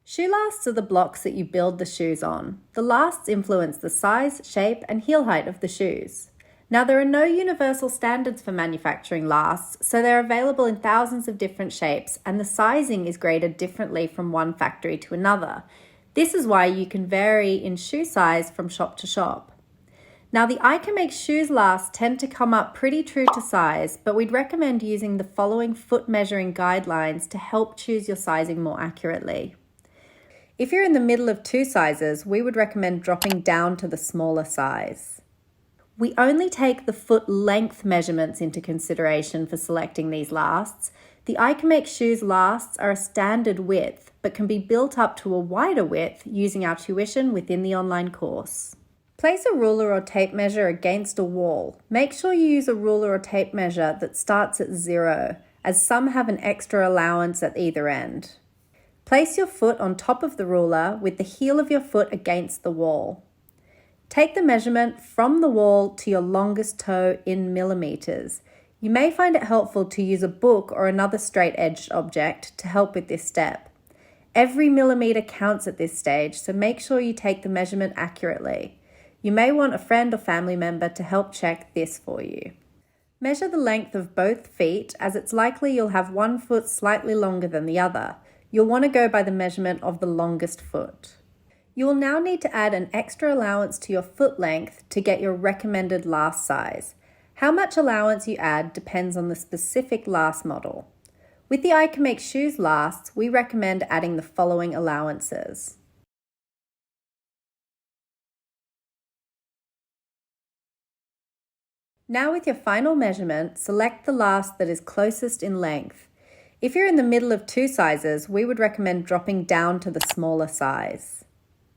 Shoe lasts are the blocks that you build the shoes on. The lasts influence the size, shape, and heel height of the shoes. Now, there are no universal standards for manufacturing lasts, so they're available in thousands of different shapes, and the sizing is graded differently from one factory to another. This is why you can vary in shoe size from shop to shop. Now, the ICANMAKESHOES lasts tend to come up pretty true to size, but we'd recommend using the following foot measuring guidelines to help choose your sizing more accurately. If you're in the middle of two sizes, we would recommend dropping down to the smaller size. We only take the foot length measurements into consideration for selecting these lasts. The ICANMAKESHOES lasts are a standard width, but can be built up to a wider width using our tuition within the online course. Place a ruler or tape measure against a wall. Make sure you use a ruler or tape measure that starts at 0, as some have an extra allowance at either end. Place your foot on top of the ruler with the heel of your foot against the wall. Take the measurement from the wall to your longest toe in millimeters. You may find it helpful to use a book or another straight-edged object to help with this step. Every millimeter counts at this stage, so make sure you take the measurement accurately. You may want a friend or family member to help check this for you. Measure the length of both feet, as it's likely you'll have one foot slightly longer than the other. You'll want to go by the measurement of the longest foot. You will now need to add an extra allowance to your foot length to get your recommended last size. How much allowance you add depends on the specific last model. With the ICANMAKESHOES lasts, we recommend adding the following allowances. Now with your final measurement, select the last that is closest in length. If you're in the middle of two sizes, we would recommend dropping down to the smaller size.